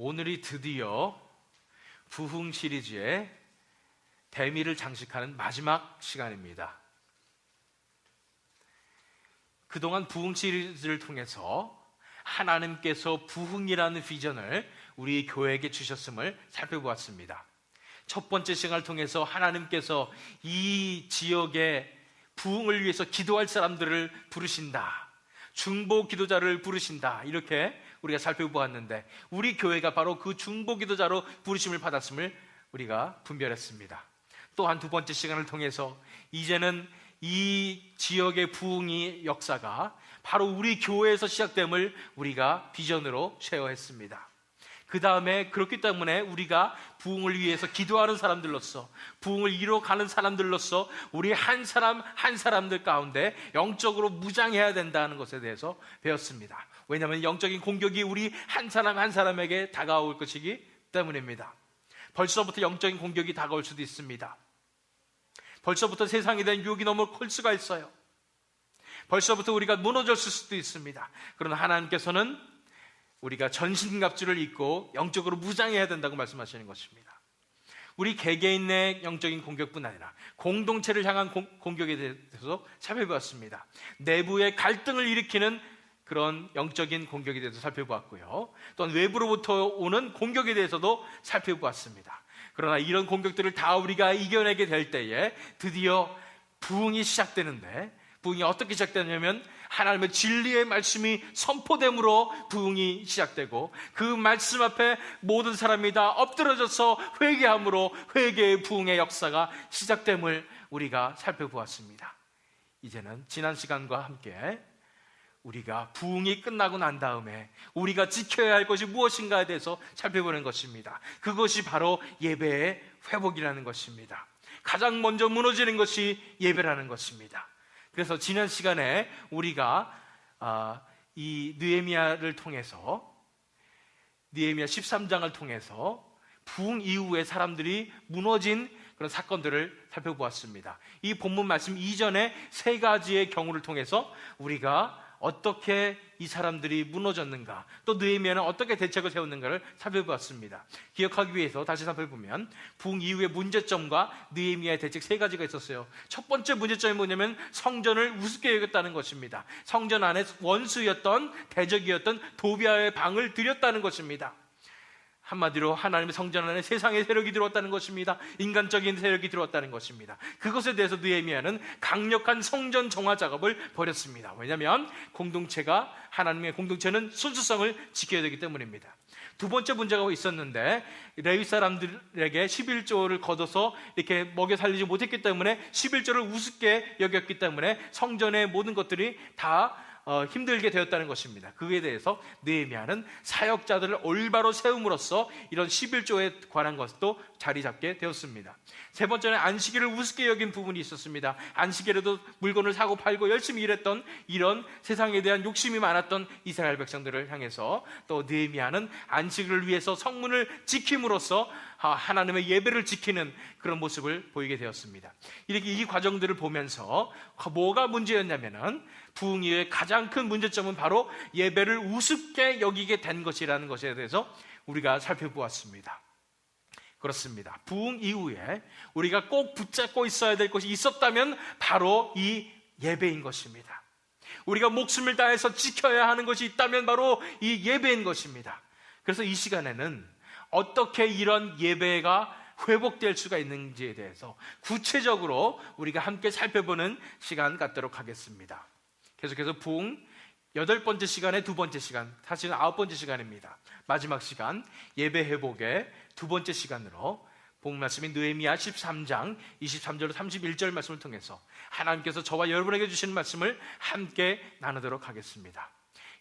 오늘이 드디어 부흥 시리즈의 대미를 장식하는 마지막 시간입니다. 그동안 부흥 시리즈를 통해서 하나님께서 부흥이라는 비전을 우리 교회에게 주셨음을 살펴보았습니다. 첫 번째 시간을 통해서 하나님께서 이 지역의 부흥을 위해서 기도할 사람들을 부르신다, 중보 기도자를 부르신다, 이렇게 우리가 살펴보았는데 우리 교회가 바로 그 중보 기도자로 부르심을 받았음을 우리가 분별했습니다. 또한 두 번째 시간을 통해서 이제는 이 지역의 부흥의 역사가 바로 우리 교회에서 시작됨을 우리가 비전으로 쉐어했습니다. 그 다음에 그렇기 때문에 우리가 부흥을 위해서 기도하는 사람들로서, 부흥을 이뤄가는 사람들로서 우리 한 사람 한 사람들 가운데 영적으로 무장해야 된다는 것에 대해서 배웠습니다. 왜냐하면 영적인 공격이 우리 한 사람 한 사람에게 다가올 것이기 때문입니다. 벌써부터 영적인 공격이 다가올 수도 있습니다. 벌써부터 세상에 대한 유혹이 너무 클 수가 있어요. 벌써부터 우리가 무너졌을 수도 있습니다. 그러나 하나님께서는 우리가 전신갑주를 입고 영적으로 무장해야 된다고 말씀하시는 것입니다. 우리 개개인의 영적인 공격뿐 아니라 공동체를 향한 공격에 대해서 살펴보았습니다. 내부의 갈등을 일으키는 그런 영적인 공격에 대해서 살펴보았고요. 또한 외부로부터 오는 공격에 대해서도 살펴보았습니다. 그러나 이런 공격들을 다 우리가 이겨내게 될 때에 드디어 부흥이 시작되는데, 부흥이 어떻게 시작되냐면 하나님의 진리의 말씀이 선포됨으로 부흥이 시작되고, 그 말씀 앞에 모든 사람이 다 엎드러져서 회개함으로 회개의 부흥의 역사가 시작됨을 우리가 살펴보았습니다. 이제는 지난 시간과 함께 우리가 부흥이 끝나고 난 다음에 우리가 지켜야 할 것이 무엇인가에 대해서 살펴보는 것입니다. 그것이 바로 예배의 회복이라는 것입니다. 가장 먼저 무너지는 것이 예배라는 것입니다. 그래서 지난 시간에 우리가 이 느헤미야를 통해서, 느헤미야 13장을 통해서 부흥 이후에 사람들이 무너진 그런 사건들을 살펴보았습니다. 이 본문 말씀 이전에 세 가지의 경우를 통해서 우리가 어떻게 이 사람들이 무너졌는가, 또 느헤미야는 어떻게 대책을 세웠는가를 살펴보았습니다. 기억하기 위해서 다시 살펴보면 부흥 이후의 문제점과 느헤미야의 대책 세 가지가 있었어요. 첫 번째 문제점이 뭐냐면 성전을 우습게 여겼다는 것입니다. 성전 안에 원수였던, 대적이었던 도비아의 방을 들였다는 것입니다. 한마디로 하나님의 성전 안에 세상의 세력이 들어왔다는 것입니다. 인간적인 세력이 들어왔다는 것입니다. 그것에 대해서 느헤미야는 강력한 성전 정화 작업을 벌였습니다. 왜냐하면 공동체가, 하나님의 공동체는 순수성을 지켜야 되기 때문입니다. 두 번째 문제가 있었는데 레위 사람들에게 11조를 걷어서 이렇게 먹여 살리지 못했기 때문에 11조를 우습게 여겼기 때문에 성전의 모든 것들이 다 힘들게 되었다는 것입니다. 그에 대해서 느헤미야는 사역자들을 올바로 세움으로써 이런 11조에 관한 것도 자리 잡게 되었습니다. 세 번째는 안식일을 우습게 여긴 부분이 있었습니다. 안식일에도 물건을 사고 팔고 열심히 일했던, 이런 세상에 대한 욕심이 많았던 이스라엘 백성들을 향해서 또 느헤미야는 안식일을 위해서 성문을 지킴으로써 하나님의 예배를 지키는 그런 모습을 보이게 되었습니다. 이렇게 이 과정들을 보면서 뭐가 문제였냐면은 부흥 이후의 가장 큰 문제점은 바로 예배를 우습게 여기게 된 것이라는 것에 대해서 우리가 살펴보았습니다. 그렇습니다. 부흥 이후에 우리가 꼭 붙잡고 있어야 될 것이 있었다면 바로 이 예배인 것입니다. 우리가 목숨을 다해서 지켜야 하는 것이 있다면 바로 이 예배인 것입니다. 그래서 이 시간에는 어떻게 이런 예배가 회복될 수가 있는지에 대해서 구체적으로 우리가 함께 살펴보는 시간 갖도록 하겠습니다. 계속해서 부흥 8번째 시간의 두 번째 시간, 사실은 9번째 시간입니다. 마지막 시간, 예배 회복의 두 번째 시간으로 본문 말씀인 느헤미야 13장 23절 31절 말씀을 통해서 하나님께서 저와 여러분에게 주시는 말씀을 함께 나누도록 하겠습니다.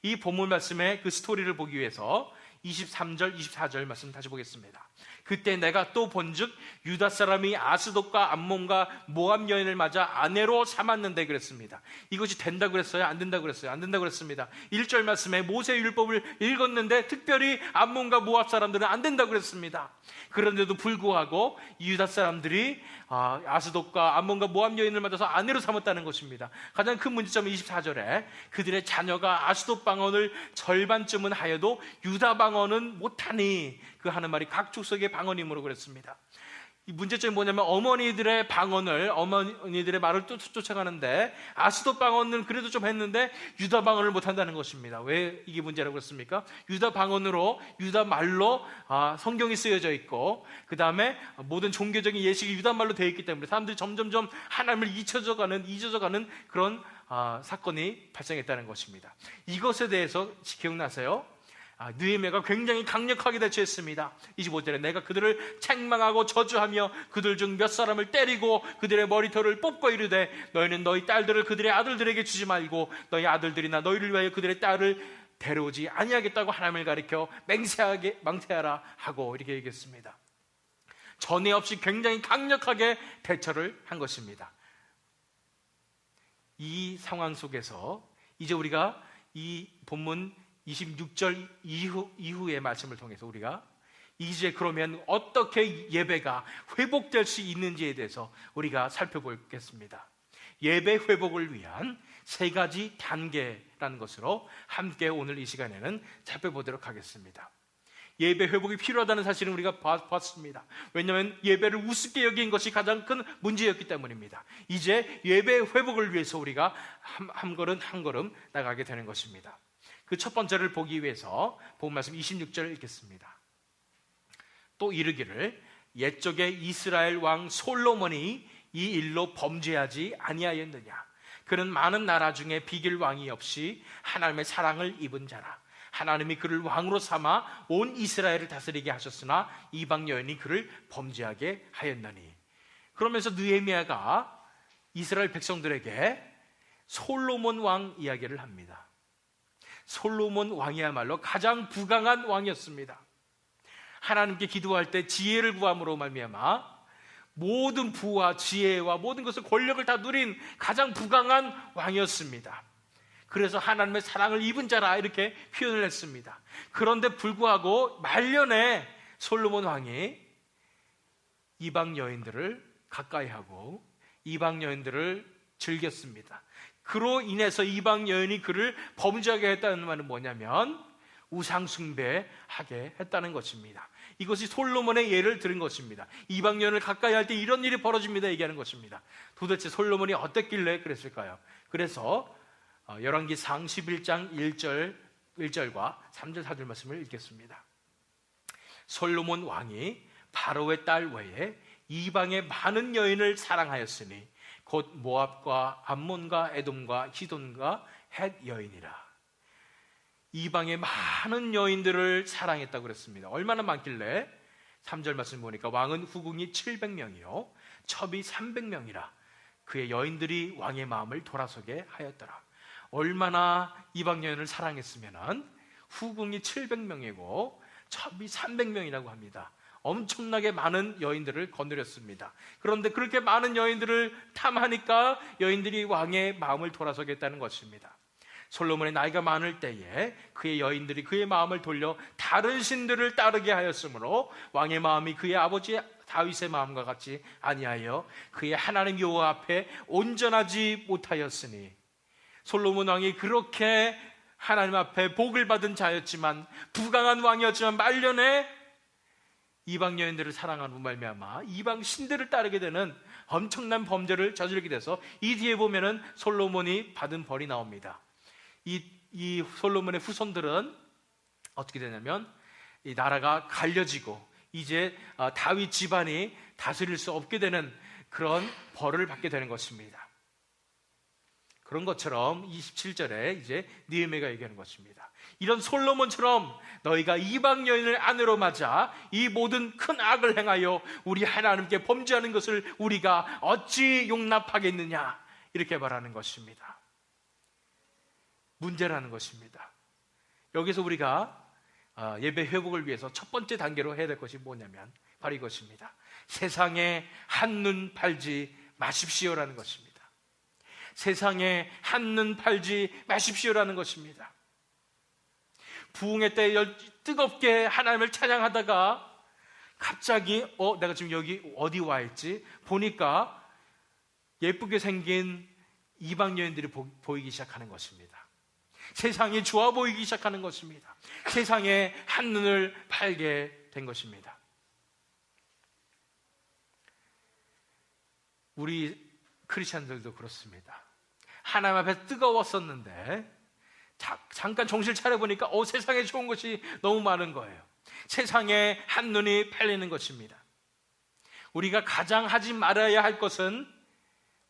이 본문 말씀의 그 스토리를 보기 위해서 23절 24절 말씀 다시 보겠습니다. 그때 내가 또 본즉 유다 사람이 아스돗과 암몬과 모압 여인을 맞아 아내로 삼았는데 그랬습니다. 이것이 된다고 그랬어요? 안 된다고 그랬어요? 안 된다고 그랬습니다. 1절 말씀에 모세의 율법을 읽었는데 특별히 암몬과 모압 사람들은 안 된다고 그랬습니다. 그런데도 불구하고 유다 사람들이 아스돗과 암몬과 모압 여인을 맞아서 아내로 삼았다는 것입니다. 가장 큰 문제점은 24절에 그들의 자녀가 아스돗 방언을 절반쯤은 하여도 유다 방언을 방언은 못하니, 그 하는 말이 각 족속의 방언이므로 그랬습니다. 이 문제점이 뭐냐면 어머니들의 방언을, 어머니들의 말을 쫓아가는데 아스돗 방언은 그래도 좀 했는데 유다 방언을 못한다는 것입니다. 왜 이게 문제라고 그랬습니까? 유다 방언으로, 유다 말로 성경이 쓰여져 있고, 그 다음에 모든 종교적인 예식이 유다 말로 되어 있기 때문에 사람들이 점점점 하나님을 잊어져가는 그런 사건이 발생했다는 것입니다. 이것에 대해서 기억나세요? 느헤미야가 굉장히 강력하게 대처했습니다. 25절에 내가 그들을 책망하고 저주하며 그들 중 몇 사람을 때리고 그들의 머리털을 뽑고 이르되 너희는 너희 딸들을 그들의 아들들에게 주지 말고 너희 아들들이나 너희를 위하여 그들의 딸을 데려오지 아니하겠다고 하나님을 가리켜 맹세하라 하고 이렇게 얘기했습니다. 전에 없이 굉장히 강력하게 대처를 한 것입니다. 이 상황 속에서 이제 우리가 이 본문 26절 이후의 말씀을 통해서 우리가 이제 그러면 어떻게 예배가 회복될 수 있는지에 대해서 우리가 살펴보겠습니다. 예배 회복을 위한 3가지 단계라는 것으로 함께 오늘 이 시간에는 살펴보도록 하겠습니다. 예배 회복이 필요하다는 사실은 우리가 봤습니다. 왜냐하면 예배를 우습게 여긴 것이 가장 큰 문제였기 때문입니다. 이제 예배 회복을 위해서 우리가 한 걸음 나가게 되는 것입니다. 그 첫 번째를 보기 위해서 본 말씀 26절을 읽겠습니다. 또 이르기를 옛적에 이스라엘 왕 솔로몬이 이 일로 범죄하지 아니하였느냐. 그는 많은 나라 중에 비길 왕이 없이 하나님의 사랑을 입은 자라. 하나님이 그를 왕으로 삼아 온 이스라엘을 다스리게 하셨으나 이방 여인이 그를 범죄하게 하였나니. 그러면서 느헤미야가 이스라엘 백성들에게 솔로몬 왕 이야기를 합니다. 솔로몬 왕이야말로 가장 부강한 왕이었습니다. 하나님께 기도할 때 지혜를 구함으로 말미암아 모든 부와 지혜와 모든 것을, 권력을 다 누린 가장 부강한 왕이었습니다. 그래서 하나님의 사랑을 입은 자라 이렇게 표현을 했습니다. 그런데 불구하고 말년에 솔로몬 왕이 이방 여인들을 가까이하고 이방 여인들을 즐겼습니다. 그로 인해서 이방 여인이 그를 범죄하게 했다는 말은 뭐냐면 우상 숭배하게 했다는 것입니다. 이것이 솔로몬의 예를 들은 것입니다. 이방 여인을 가까이 할 때 이런 일이 벌어집니다 얘기하는 것입니다. 도대체 솔로몬이 어땠길래 그랬을까요? 그래서 열왕기상 11장 1절과 3절 4절 말씀을 읽겠습니다. 솔로몬 왕이 바로의 딸 외에 이방의 많은 여인을 사랑하였으니 곧 모압과 암몬과 에돔과 히돈과 헷 여인이라. 이방의 많은 여인들을 사랑했다고 그랬습니다. 얼마나 많길래? 3절 말씀 보니까 왕은 후궁이 700명이요 첩이 300명이라. 그의 여인들이 왕의 마음을 돌아서게 하였더라. 얼마나 이방 여인을 사랑했으면 후궁이 700명이고 첩이 300명이라고 합니다. 엄청나게 많은 여인들을 거느렸습니다. 그런데 그렇게 많은 여인들을 탐하니까 여인들이 왕의 마음을 돌아서게 했다는 것입니다. 솔로몬의 나이가 많을 때에 그의 여인들이 그의 마음을 돌려 다른 신들을 따르게 하였으므로 왕의 마음이 그의 아버지 다윗의 마음과 같이 아니하여 그의 하나님 여호와 앞에 온전하지 못하였으니. 솔로몬 왕이 그렇게 하나님 앞에 복을 받은 자였지만, 부강한 왕이었지만 말년에 이방 여인들을 사랑하는 말미암아 이방 신들을 따르게 되는 엄청난 범죄를 저지르게 돼서 이 뒤에 보면은 솔로몬이 받은 벌이 나옵니다. 이 솔로몬의 후손들은 어떻게 되냐면 이 나라가 갈려지고 이제 다윗 집안이 다스릴 수 없게 되는 그런 벌을 받게 되는 것입니다. 그런 것처럼 27절에 이제 느헤미야가 얘기하는 것입니다. 이런 솔로몬처럼 너희가 이방 여인을 아내로 맞아 이 모든 큰 악을 행하여 우리 하나님께 범죄하는 것을 우리가 어찌 용납하겠느냐, 이렇게 말하는 것입니다. 문제라는 것입니다. 여기서 우리가 예배 회복을 위해서 첫 번째 단계로 해야 될 것이 뭐냐면 바로 이것입니다. 세상에 한눈 팔지 마십시오라는 것입니다. 세상에 한눈 팔지 마십시오라는 것입니다. 부흥회 때 뜨겁게 하나님을 찬양하다가 갑자기 내가 지금 여기 어디 와 있지? 보니까 예쁘게 생긴 이방 여인들이 보이기 시작하는 것입니다. 세상이 좋아 보이기 시작하는 것입니다. 세상에 한눈을 팔게 된 것입니다. 우리 크리스천들도 그렇습니다. 하나님 앞에 뜨거웠었는데 잠깐 정신을 차려보니까 세상에 좋은 것이 너무 많은 거예요. 세상에 한눈이 팔리는 것입니다. 우리가 가장 하지 말아야 할 것은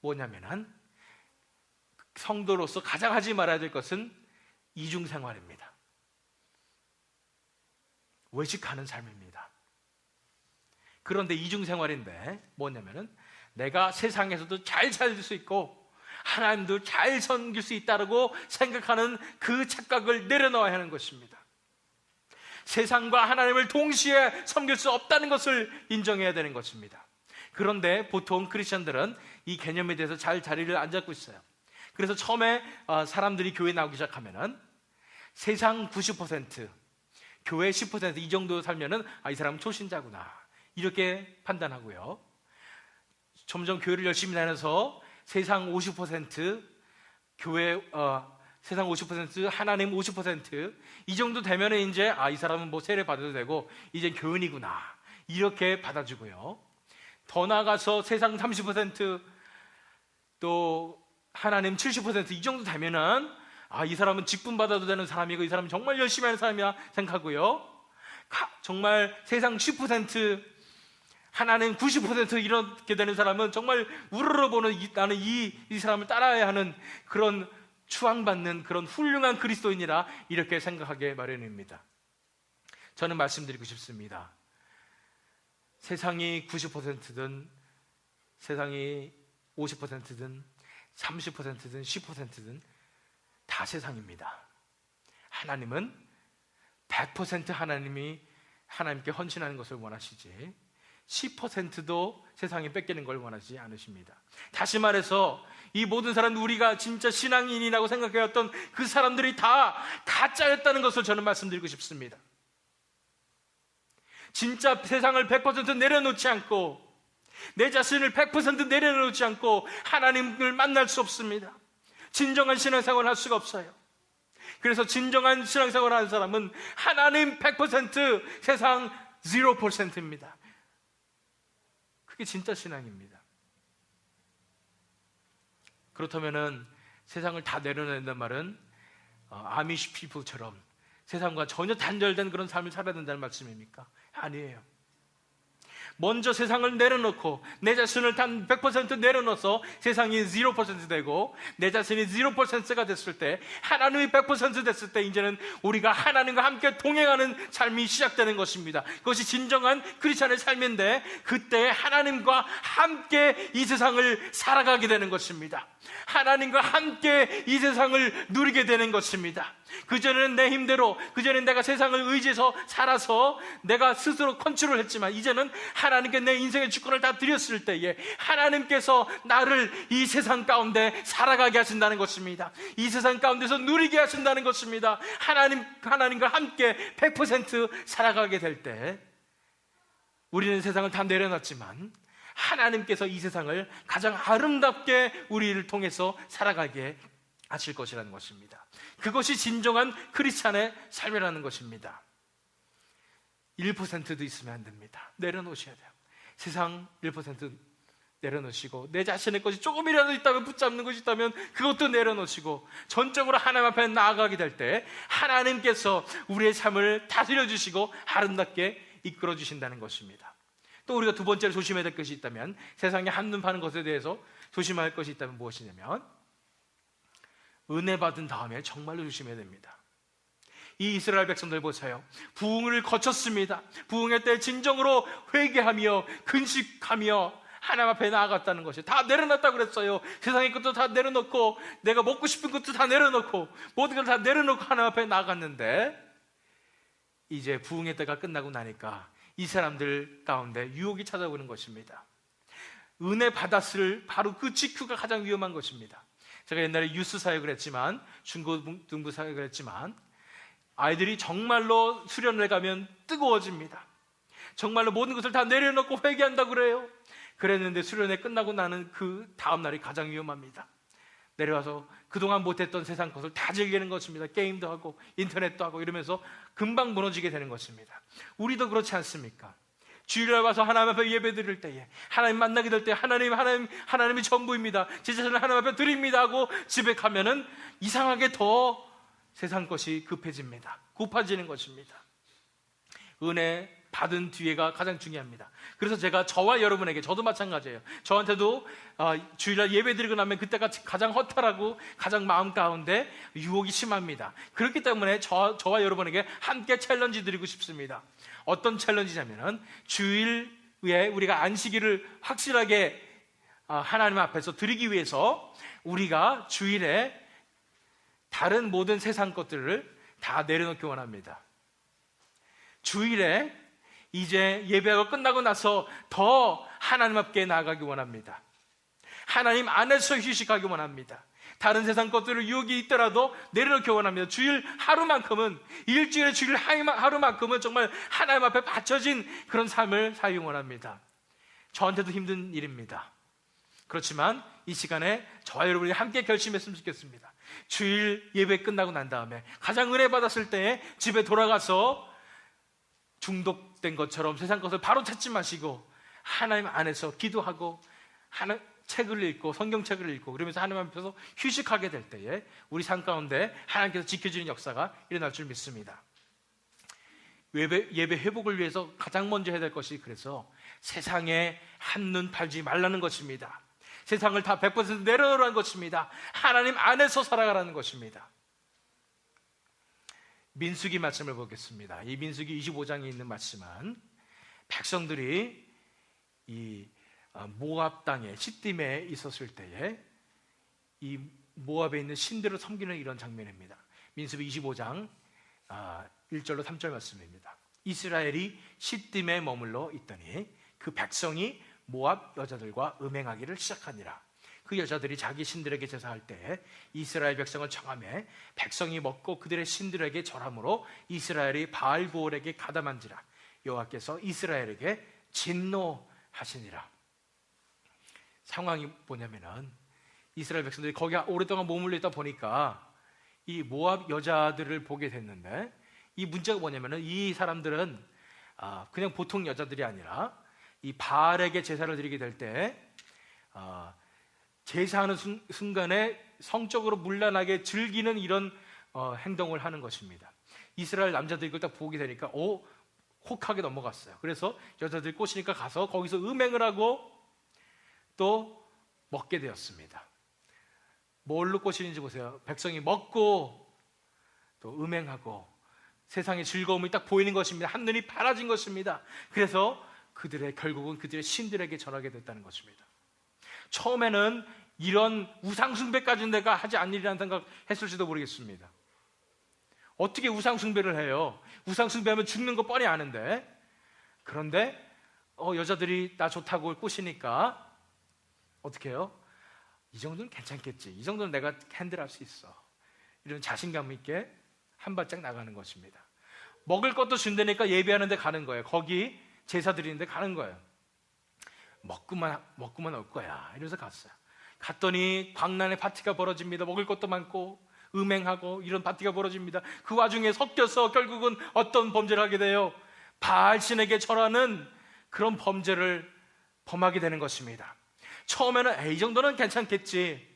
뭐냐면은, 성도로서 가장 하지 말아야 될 것은 이중생활입니다. 외식하는 삶입니다. 그런데 이중생활인데 뭐냐면은, 내가 세상에서도 잘 살 수 있고 하나님도 잘 섬길 수 있다고 생각하는 그 착각을 내려놓아야 하는 것입니다. 세상과 하나님을 동시에 섬길 수 없다는 것을 인정해야 되는 것입니다. 그런데 보통 크리스천들은 이 개념에 대해서 잘 자리를 안 잡고 있어요. 그래서 처음에 사람들이 교회 나오기 시작하면은 세상 90%, 교회 10% 이 정도 살면은 이 사람은 초신자구나 이렇게 판단하고요. 점점 교회를 열심히 다녀서 세상 50%, 교회 세상 50%, 하나님 50% 이 정도 되면은 이제 이 사람은 뭐 세례 받아도 되고 이제 교인이구나 이렇게 받아주고요. 더 나아가서 세상 30%, 또 하나님 70% 이 정도 되면은 이 사람은 직분 받아도 되는 사람이고 이 사람은 정말 열심히 하는 사람이야 생각하고요. 정말 세상 10%, 하나님 90% 이렇게 되는 사람은 정말 우러러 보는 나는 이 사람을 따라야 하는 그런 추앙받는 그런 훌륭한 그리스도인이라 이렇게 생각하게 마련입니다. 저는 말씀드리고 싶습니다. 세상이 90%든 세상이 50%든 30%든 10%든 다 세상입니다. 하나님은 100% 하나님이 하나님께 헌신하는 것을 원하시지 10%도 세상에 뺏기는 걸 원하지 않으십니다. 다시 말해서 이 모든 사람들, 우리가 진짜 신앙인이라고 생각해왔던 그 사람들이 다 가짜였다는 것을 저는 말씀드리고 싶습니다. 진짜 세상을 100% 내려놓지 않고 내 자신을 100% 내려놓지 않고 하나님을 만날 수 없습니다. 진정한 신앙생활을 할 수가 없어요. 그래서 진정한 신앙생활을 하는 사람은 하나님 100%, 세상 0%입니다. 그게 진짜 신앙입니다. 그렇다면은 세상을 다 내려놓는다는 말은 아미시 피플처럼 세상과 전혀 단절된 그런 삶을 살아야 된다는 말씀입니까? 아니에요. 먼저 세상을 내려놓고 내 자신을 단 100% 내려놓아서 세상이 0% 되고 내 자신이 0%가 됐을 때, 하나님이 100% 됐을 때 이제는 우리가 하나님과 함께 동행하는 삶이 시작되는 것입니다. 그것이 진정한 크리스천의 삶인데, 그때 하나님과 함께 이 세상을 살아가게 되는 것입니다. 하나님과 함께 이 세상을 누리게 되는 것입니다. 그전에는 내 힘대로, 그전에는 내가 세상을 의지해서 살아서 내가 스스로 컨트롤했지만 이제는 하나님께 내 인생의 주권을 다 드렸을 때에 하나님께서 나를 이 세상 가운데 살아가게 하신다는 것입니다. 이 세상 가운데서 누리게 하신다는 것입니다. 하나님과 함께 100% 살아가게 될 때 우리는 세상을 다 내려놨지만 하나님께서 이 세상을 가장 아름답게 우리를 통해서 살아가게 하실 것이라는 것입니다. 그것이 진정한 크리스찬의 삶이라는 것입니다. 1%도 있으면 안 됩니다. 내려놓으셔야 돼요. 세상 1% 내려놓으시고, 내 자신의 것이 조금이라도 있다면, 붙잡는 것이 있다면 그것도 내려놓으시고 전적으로 하나님 앞에 나아가게 될 때 하나님께서 우리의 삶을 다스려 주시고 아름답게 이끌어 주신다는 것입니다. 또 우리가 두 번째로 조심해야 될 것이 있다면, 세상에 한눈 파는 것에 대해서 조심할 것이 있다면 무엇이냐면, 은혜 받은 다음에 정말로 조심해야 됩니다. 이 이스라엘 백성들 보세요. 부흥을 거쳤습니다. 부흥의 때 진정으로 회개하며 근식하며 하나님 앞에 나아갔다는 것이, 다 내려놨다고 그랬어요. 세상의 것도 다 내려놓고 내가 먹고 싶은 것도 다 내려놓고 모든 걸 다 내려놓고 하나님 앞에 나아갔는데, 이제 부흥의 때가 끝나고 나니까 이 사람들 가운데 유혹이 찾아오는 것입니다. 은혜 받았을 바로 그 직후가 가장 위험한 것입니다. 제가 옛날에 유스 사역을 했지만, 중고등부 사역을 했지만, 아이들이 정말로 수련을 가면 뜨거워집니다. 정말로 모든 것을 다 내려놓고 회개한다고 그래요. 그랬는데 수련회 끝나고 나는 그 다음 날이 가장 위험합니다. 내려와서 그동안 못했던 세상 것을 다 즐기는 것입니다. 게임도 하고 인터넷도 하고 이러면서 금방 무너지게 되는 것입니다. 우리도 그렇지 않습니까? 주일날 와서 하나님 앞에 예배 드릴 때에, 하나님 만나게 될 때 하나님이 전부입니다, 제 자신을 하나님 앞에 드립니다 하고 집에 가면은 이상하게 더 세상 것이 급해집니다. 고파지는 것입니다. 은혜 받은 뒤에가 가장 중요합니다. 그래서 제가 저와 여러분에게, 저도 마찬가지예요. 저한테도 주일날 예배 드리고 나면 그때가 가장 허탈하고 가장 마음 가운데 유혹이 심합니다. 그렇기 때문에 저와 여러분에게 함께 챌린지 드리고 싶습니다. 어떤 챌린지냐면은 주일 후에 우리가 안식일을 확실하게 하나님 앞에서 드리기 위해서 우리가 주일에 다른 모든 세상 것들을 다 내려놓기 원합니다. 주일에 이제 예배가 끝나고 나서 더 하나님 앞에 나아가기 원합니다. 하나님 안에서 휴식하기 원합니다. 다른 세상 것들을 유혹이 있더라도 내려놓기 원합니다. 주일 하루만큼은, 일주일에 주일 하루만큼은 정말 하나님 앞에 바쳐진 그런 삶을 살기 원합니다. 저한테도 힘든 일입니다. 그렇지만 이 시간에 저와 여러분이 함께 결심했으면 좋겠습니다. 주일 예배 끝나고 난 다음에 가장 은혜 받았을 때에 집에 돌아가서 중독된 것처럼 세상 것을 바로 찾지 마시고 하나님 안에서 기도하고 책을 읽고 성경책을 읽고 그러면서 하나님 앞에서 휴식하게 될 때에 우리 삶 가운데 하나님께서 지켜주는 역사가 일어날 줄 믿습니다. 예배 회복을 위해서 가장 먼저 해야 될 것이, 그래서 세상에 한눈 팔지 말라는 것입니다. 세상을 다 100% 내려놓으라는 것입니다. 하나님 안에서 살아가라는 것입니다. 민수기 말씀을 보겠습니다. 이 민수기 25장에 있는 말씀은 백성들이 이 모압 땅에 시딤에 있었을 때에 이 모압에 있는 신들을 섬기는 이런 장면입니다. 민수기 25장 1절로 3절 말씀입니다. 이스라엘이 시딤에 머물러 있더니 그 백성이 모압 여자들과 음행하기를 시작하니라. 그 여자들이 자기 신들에게 제사할 때 이스라엘 백성을 청하매 백성이 먹고 그들의 신들에게 절함으로 이스라엘이 바알고올에게 가담한지라. 여호와께서 이스라엘에게 진노하시니라. 상황이 뭐냐면은 이스라엘 백성들이 거기 오랫동안 머물러 있다 보니까 이 모압 여자들을 보게 됐는데, 이 문제가 뭐냐면은 이 사람들은 그냥 보통 여자들이 아니라 이 바알에게 제사를 드리게 될 때 제사하는 순간에 성적으로 문란하게 즐기는 이런 행동을 하는 것입니다. 이스라엘 남자들이 그걸 딱 보게 되니까 혹하게 넘어갔어요. 그래서 여자들이 꼬시니까 가서 거기서 음행을 하고 또 먹게 되었습니다. 뭘로 꼬시는지 보세요. 백성이 먹고 또 음행하고 세상의 즐거움이 딱 보이는 것입니다. 한눈이 파라진 것입니다. 그래서 결국은 그들의 신들에게 절하게 됐다는 것입니다. 처음에는 이런 우상숭배까지는 내가 하지 않으리라는 생각했을지도 모르겠습니다. 어떻게 우상숭배를 해요? 우상숭배하면 죽는 거 뻔히 아는데. 그런데 여자들이 나 좋다고 꼬시니까 어떻게 해요? 이 정도는 괜찮겠지, 이 정도는 내가 핸들할 수 있어, 이런 자신감 있게 한 발짝 나가는 것입니다. 먹을 것도 준다니까 예배하는 데 가는 거예요. 거기 제사 드리는 데 가는 거예요. 먹고만 올 거야 이러면서 갔어요. 갔더니 광란의 파티가 벌어집니다. 먹을 것도 많고 음행하고 이런 파티가 벌어집니다. 그 와중에 섞여서 결국은 어떤 범죄를 하게 돼요? 바알신에게 절하는 그런 범죄를 범하게 되는 것입니다. 처음에는 이 정도는 괜찮겠지,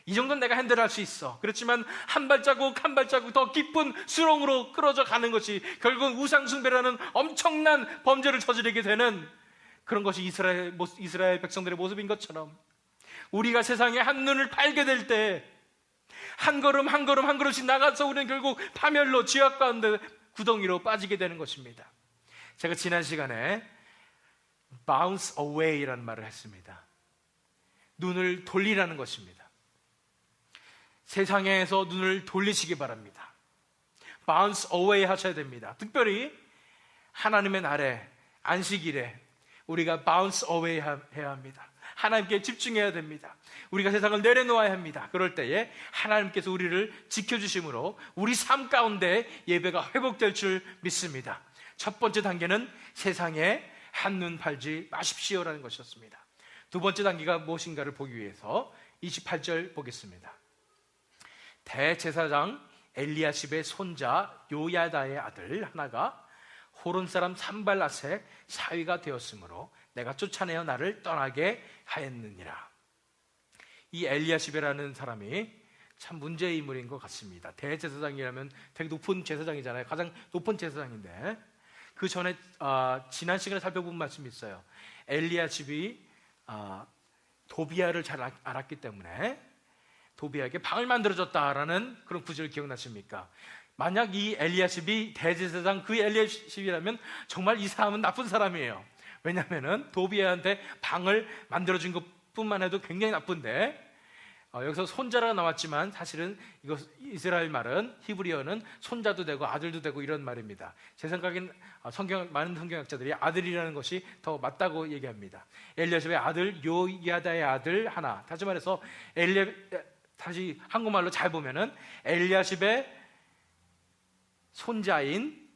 이 정도는 내가 핸들할 수 있어. 그렇지만 한 발자국 한 발자국 더 깊은 수렁으로 끌어져 가는 것이 결국은 우상숭배라는 엄청난 범죄를 저지르게 되는 그런 것이 이스라엘 백성들의 모습인 것처럼, 우리가 세상에 한눈을 팔게 될 때 한 걸음 한 걸음씩 나가서 우리는 결국 파멸로, 지옥 가운데 구덩이로 빠지게 되는 것입니다. 제가 지난 시간에 bounce away라는 말을 했습니다. 눈을 돌리라는 것입니다. 세상에서 눈을 돌리시기 바랍니다. bounce away 하셔야 됩니다. 특별히 하나님의 날에, 안식일에 우리가 bounce away 해야 합니다. 하나님께 집중해야 됩니다. 우리가 세상을 내려놓아야 합니다. 그럴 때에 하나님께서 우리를 지켜주심으로 우리 삶 가운데 예배가 회복될 줄 믿습니다. 첫 번째 단계는 세상에 한눈 팔지 마십시오라는 것이었습니다. 두 번째 단계가 무엇인가를 보기 위해서 28절 보겠습니다. 대제사장 엘리야십의 손자 요야다의 아들 하나가 호론 사람 산발랏의 사위가 되었으므로 내가 쫓아내어 나를 떠나게 하였느니라. 이 엘리야십이라는 사람이 참 문제의 인물인 것 같습니다. 대제사장이라면 되게 높은 제사장이잖아요. 가장 높은 제사장인데, 그 전에 지난 시간에 살펴본 말씀이 있어요. 엘리야십이 도비야를 잘 알았기 때문에 도비야에게 방을 만들어줬다라는 그런 구절 기억나십니까? 만약 이 엘리야십이 대제사장 그 엘리야십이라면 정말 이 사람은 나쁜 사람이에요. 왜냐하면 도비야한테 방을 만들어준 것뿐만 해도 굉장히 나쁜데, 여기서 손자라고 나왔지만 사실은 이거 이스라엘 말은, 히브리어는 손자도 되고 아들도 되고 이런 말입니다. 제 생각엔 많은 성경학자들이 아들이라는 것이 더 맞다고 얘기합니다. 엘리야십의 아들 요야다의 아들 하나, 다시 말해서 다시 한국말로 잘 보면은 엘리야십의 손자인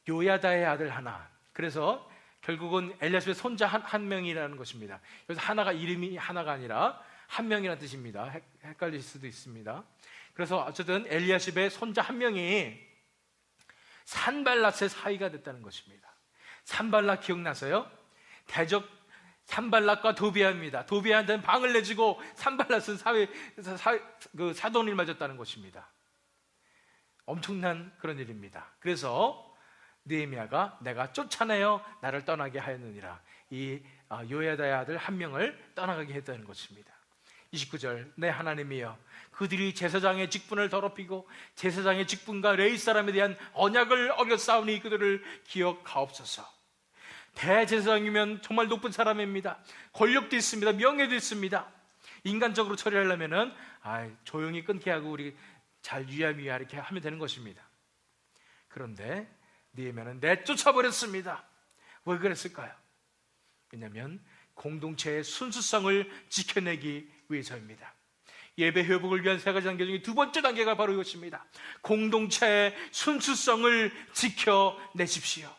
요야다의 아들 하나. 그래서 결국은 엘리야십의 손자 한 명이라는 것입니다. 그래서 하나가 이름이 하나가 아니라 한 명이라는 뜻입니다. 헷갈릴 수도 있습니다. 그래서 어쨌든 엘리야십의 손자 한 명이 산발랏의 사위가 됐다는 것입니다. 산발랏 기억나세요? 대적 산발랏과 도비야입니다. 도비야한테는 방을 내주고 산발랏은 사돈을 맞았다는 것입니다. 엄청난 그런 일입니다. 그래서 느헤미야가 내가 쫓아내어 나를 떠나게 하였느니라, 이 요야다의 아들 한 명을 떠나가게 했다는 것입니다. 29절, 내 하나님이여, 그들이 제사장의 직분을 더럽히고 제사장의 직분과 레위 사람에 대한 언약을 어겼사오니 그들을 기억하옵소서. 대제사장이면 정말 높은 사람입니다. 권력도 있습니다. 명예도 있습니다. 인간적으로 처리하려면은 조용히 끊게 하고 우리 잘 유야미야 이렇게 하면 되는 것입니다. 그런데 느헤미야는 내쫓아버렸습니다. 왜 그랬을까요? 왜냐하면 공동체의 순수성을 지켜내기 위해서입니다. 예배 회복을 위한 세 가지 단계 중에 두 번째 단계가 바로 이것입니다. 공동체의 순수성을 지켜내십시오.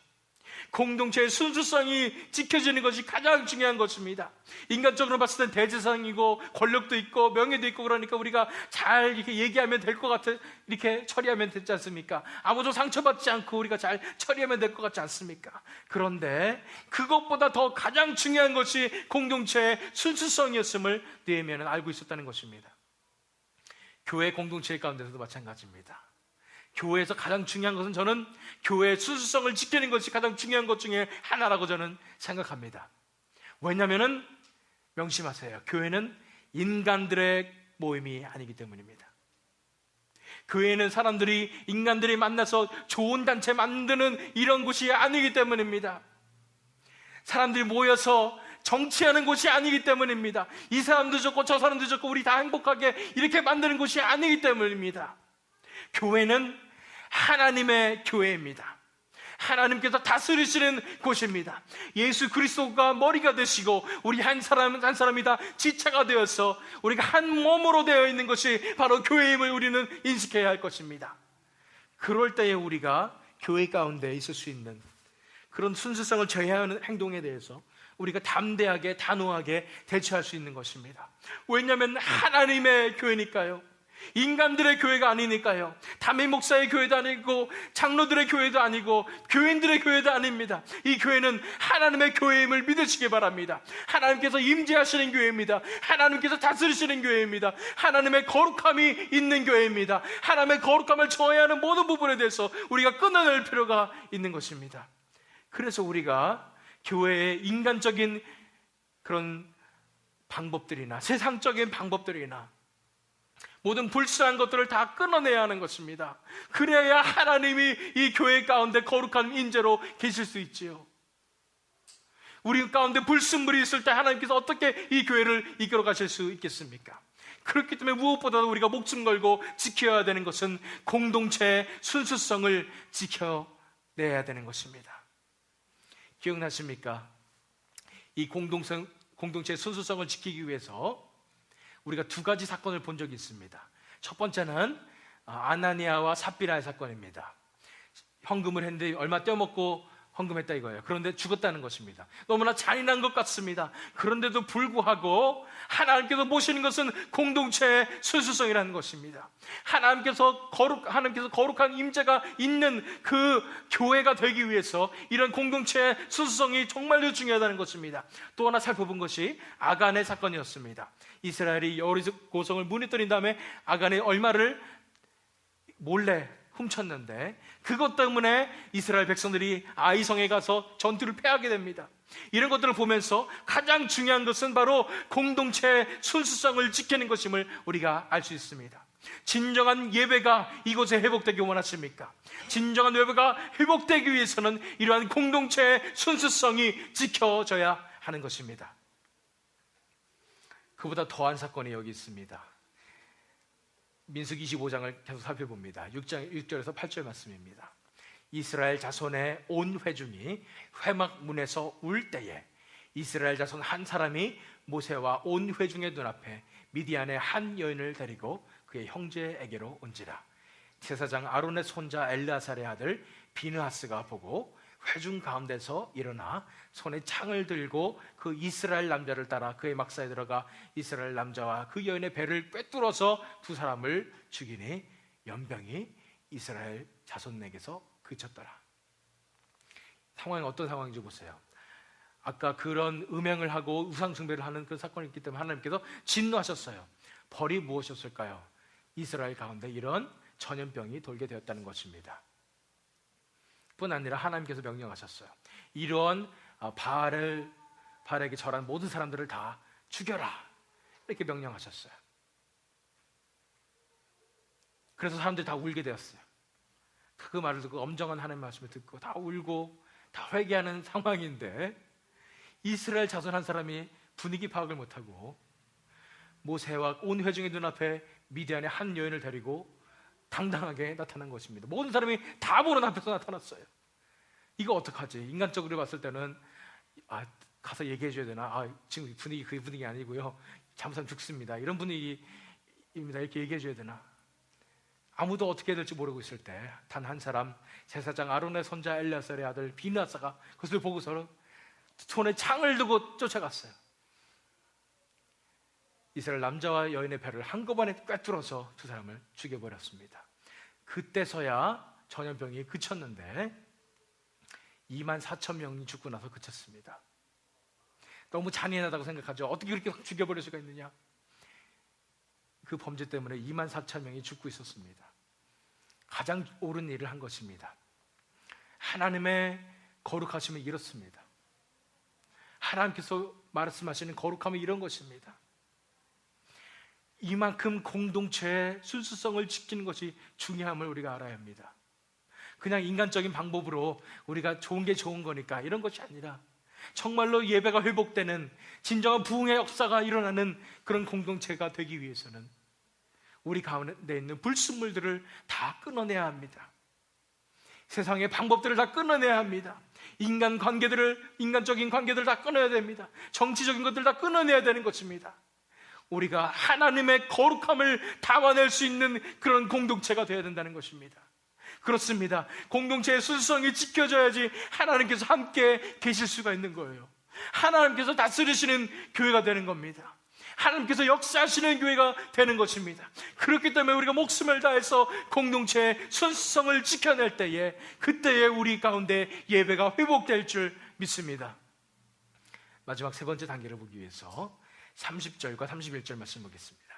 공동체의 순수성이 지켜지는 것이 가장 중요한 것입니다. 인간적으로 봤을 땐 대제사장이고 권력도 있고 명예도 있고 그러니까 우리가 잘 이렇게 얘기하면 될 것 같아, 이렇게 처리하면 되지 않습니까? 아무도 상처받지 않고 우리가 잘 처리하면 될 것 같지 않습니까? 그런데 그것보다 더 가장 중요한 것이 공동체의 순수성이었음을 느헤미야는 알고 있었다는 것입니다. 교회 공동체 가운데서도 마찬가지입니다. 교회에서 가장 중요한 것은, 저는 교회의 순수성을 지키는 것이 가장 중요한 것 중에 하나라고 저는 생각합니다. 왜냐하면 명심하세요. 교회는 인간들의 모임이 아니기 때문입니다. 교회는 인간들이 만나서 좋은 단체 만드는 이런 곳이 아니기 때문입니다. 사람들이 모여서 정치하는 곳이 아니기 때문입니다. 이 사람도 좋고 저 사람도 좋고 우리 다 행복하게 이렇게 만드는 곳이 아니기 때문입니다. 교회는 하나님의 교회입니다. 하나님께서 다스리시는 곳입니다. 예수 그리스도가 머리가 되시고 우리 한 사람 한 사람이 다 지체가 되어서 우리가 한 몸으로 되어 있는 것이 바로 교회임을 우리는 인식해야 할 것입니다. 그럴 때에 우리가 교회 가운데 있을 수 있는 그런 순수성을 제어하는 행동에 대해서 우리가 담대하게 단호하게 대처할 수 있는 것입니다. 왜냐하면 하나님의 교회니까요. 인간들의 교회가 아니니까요. 담임 목사의 교회도 아니고 장로들의 교회도 아니고 교인들의 교회도 아닙니다. 이 교회는 하나님의 교회임을 믿으시기 바랍니다. 하나님께서 임재하시는 교회입니다. 하나님께서 다스리시는 교회입니다. 하나님의 거룩함이 있는 교회입니다. 하나님의 거룩함을 저해하는 모든 부분에 대해서 우리가 끊어낼 필요가 있는 것입니다. 그래서 우리가 교회의 인간적인 그런 방법들이나 세상적인 방법들이나 모든 불순한 것들을 다 끊어내야 하는 것입니다. 그래야 하나님이 이 교회 가운데 거룩한 인재로 계실 수 있지요. 우리 가운데 불순물이 있을 때 하나님께서 어떻게 이 교회를 이끌어 가실 수 있겠습니까? 그렇기 때문에 무엇보다도 우리가 목숨 걸고 지켜야 되는 것은 공동체의 순수성을 지켜내야 되는 것입니다. 기억나십니까? 이 공동체의 순수성을 지키기 위해서 우리가 두 가지 사건을 본 적이 있습니다. 첫 번째는 아나니아와 삽비라의 사건입니다. 헌금을 했는데 얼마 떼어먹고 헌금했다 이거예요. 그런데 죽었다는 것입니다. 너무나 잔인한 것 같습니다. 그런데도 불구하고 하나님께서 모시는 것은 공동체의 순수성이라는 것입니다. 하나님께서 거룩한 임재가 있는 그 교회가 되기 위해서 이런 공동체의 순수성이 정말로 중요하다는 것입니다. 또 하나 살펴본 것이 아간의 사건이었습니다. 이스라엘이 여리고성을 무너뜨린 다음에 아간의 얼마를 몰래 훔쳤는데 그것 때문에 이스라엘 백성들이 아이성에 가서 전투를 패하게 됩니다. 이런 것들을 보면서 가장 중요한 것은 바로 공동체의 순수성을 지키는 것임을 우리가 알 수 있습니다. 진정한 예배가 이곳에 회복되기 원하십니까? 진정한 예배가 회복되기 위해서는 이러한 공동체의 순수성이 지켜져야 하는 것입니다. 그보다 더한 사건이 여기 있습니다. 민수기 25장을 계속 살펴봅니다. 6절에서 8절 말씀입니다. 이스라엘 자손의 온 회중이 회막 문에서 울 때에 이스라엘 자손 한 사람이 모세와 온 회중의 눈앞에 미디안의 한 여인을 데리고 그의 형제에게로 온지라. 제사장 아론의 손자 엘르아살의 아들 비느하스가 보고 회중 가운데서 일어나 손에 창을 들고 그 이스라엘 남자를 따라 그의 막사에 들어가 이스라엘 남자와 그 여인의 배를 꿰뚫어서 두 사람을 죽이니 연병이 이스라엘 자손에게서 그쳤더라. 상황이 어떤 상황인지 보세요. 아까 그런 음행을 하고 우상 숭배를 하는 그 사건이 있기 때문에 하나님께서 진노하셨어요. 벌이 무엇이었을까요? 이스라엘 가운데 이런 전염병이 돌게 되었다는 것입니다. 뿐 아니라 하나님께서 명령하셨어요. 이런 바알에게 절한 모든 사람들을 다 죽여라, 이렇게 명령하셨어요. 그래서 사람들이 다 울게 되었어요. 그 말을 듣고 엄정한 하나님의 말씀을 듣고 다 울고 다 회개하는 상황인데 이스라엘 자손 한 사람이 분위기 파악을 못하고 모세와 온 회중의 눈앞에 미디안의 한 여인을 데리고 당당하게 나타난 것입니다. 모든 사람이 다 보는 앞에서 나타났어요. 이거 어떡하지? 인간적으로 봤을 때는 가서 얘기해 줘야 되나? 지금 분위기 그 분위기 아니고요, 잘못하면 죽습니다, 이런 분위기입니다, 이렇게 얘기해 줘야 되나? 아무도 어떻게 해야 될지 모르고 있을 때 단 한 사람, 제사장 아론의 손자 엘르아살의 아들 비느하스가 그것을 보고서 손에 창을 두고 쫓아갔어요. 이스라엘 남자와 여인의 배를 한꺼번에 꿰뚫어서 두 사람을 죽여버렸습니다. 그때서야 전염병이 그쳤는데 24,000명이 죽고 나서 그쳤습니다. 너무 잔인하다고 생각하죠. 어떻게 그렇게 죽여버릴 수가 있느냐? 그 범죄 때문에 24,000명이 죽고 있었습니다. 가장 옳은 일을 한 것입니다. 하나님의 거룩하심이 이렇습니다. 하나님께서 말씀하시는 거룩함이 이런 것입니다. 이만큼 공동체의 순수성을 지키는 것이 중요함을 우리가 알아야 합니다. 그냥 인간적인 방법으로 우리가 좋은 게 좋은 거니까 이런 것이 아니라 정말로 예배가 회복되는 진정한 부흥의 역사가 일어나는 그런 공동체가 되기 위해서는 우리 가운데 있는 불순물들을 다 끊어내야 합니다. 세상의 방법들을 다 끊어내야 합니다. 인간적인 관계들을 다 끊어야 됩니다. 정치적인 것들을 다 끊어내야 되는 것입니다. 우리가 하나님의 거룩함을 담아낼 수 있는 그런 공동체가 되어야 된다는 것입니다. 그렇습니다. 공동체의 순수성이 지켜져야지 하나님께서 함께 계실 수가 있는 거예요. 하나님께서 다스리시는 교회가 되는 겁니다. 하나님께서 역사하시는 교회가 되는 것입니다. 그렇기 때문에 우리가 목숨을 다해서 공동체의 순수성을 지켜낼 때에 그때에 우리 가운데 예배가 회복될 줄 믿습니다. 마지막 세 번째 단계를 보기 위해서 30절과 31절 말씀 보겠습니다.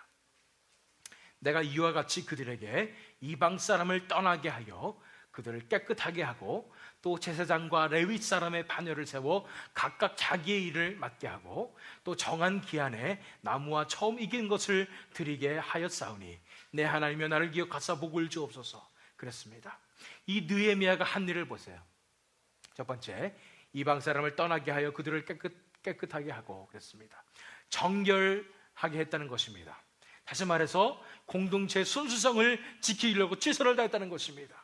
내가 이와 같이 그들에게 이방 사람을 떠나게 하여 그들을 깨끗하게 하고 또 제사장과 레위 사람의 반열을 세워 각각 자기의 일을 맡게 하고 또 정한 기한에 나무와 처음 익은 것을 드리게 하였사오니 내 하나님이여 나를 기억하사 복을 주옵소서. 그랬습니다. 이 느헤미야가 한 일을 보세요. 첫 번째, 이방 사람을 떠나게 하여 그들을 깨끗하게 하고 그랬습니다. 정결하게 했다는 것입니다. 다시 말해서 공동체의 순수성을 지키려고 최선을 다했다는 것입니다.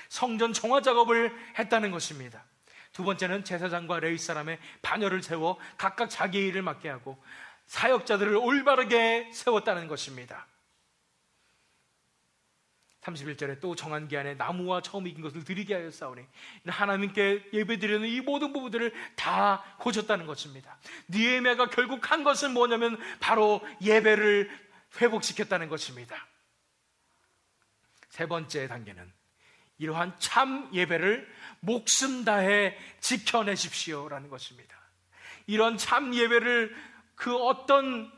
성전 정화 작업을 했다는 것입니다. 두 번째는 제사장과 레위 사람의 반열을 세워 각각 자기의 일을 맡게 하고 사역자들을 올바르게 세웠다는 것입니다. 31절에 또 정한 기한에 나무와 처음 익은 것을 드리게 하였사오니 하나님께 예배드리는 이 모든 부분들을 다 고쳤다는 것입니다. 느헤미야가 결국 한 것은 뭐냐면 바로 예배를 회복시켰다는 것입니다. 세 번째 단계는 이러한 참 예배를 목숨 다해 지켜내십시오라는 것입니다. 이런 참 예배를 그 어떤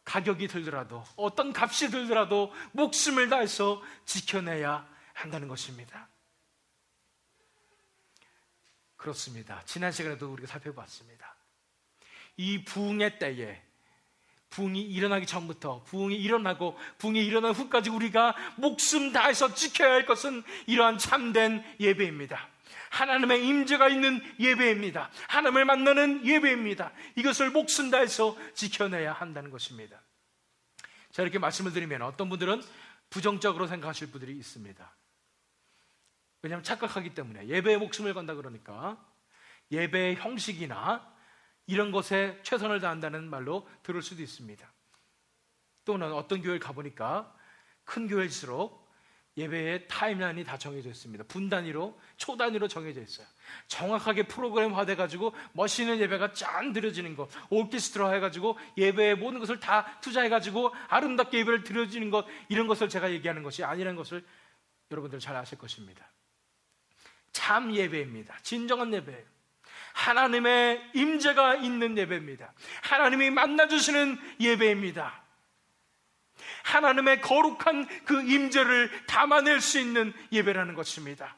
가격이 들더라도, 어떤 값이 들더라도 목숨을 다해서 지켜내야 한다는 것입니다. 그렇습니다. 지난 시간에도 우리가 살펴봤습니다. 이 부흥의 때에, 부흥이 일어나기 전부터, 부흥이 일어나고 부흥이 일어난 후까지 우리가 목숨 다해서 지켜야 할 것은 이러한 참된 예배입니다. 하나님의 임재가 있는 예배입니다. 하나님을 만나는 예배입니다. 이것을 목숨 다해서 지켜내야 한다는 것입니다. 자, 이렇게 말씀을 드리면 어떤 분들은 부정적으로 생각하실 분들이 있습니다. 왜냐하면 착각하기 때문에 예배에 목숨을 건다 그러니까 예배의 형식이나 이런 것에 최선을 다한다는 말로 들을 수도 있습니다. 또는 어떤 교회를 가보니까 큰 교회일수록 예배의 타임라인이 다 정해져 있습니다. 분 단위로, 초 단위로 정해져 있어요. 정확하게 프로그램화 돼가지고 멋있는 예배가 짠 드려지는 것, 오케스트라 해가지고 예배의 모든 것을 다 투자해가지고 아름답게 예배를 드려지는 것, 이런 것을 제가 얘기하는 것이 아니라는 것을 여러분들 잘 아실 것입니다. 참 예배입니다. 진정한 예배예요. 하나님의 임재가 있는 예배입니다. 하나님이 만나주시는 예배입니다. 하나님의 거룩한 그 임재를 담아낼 수 있는 예배라는 것입니다.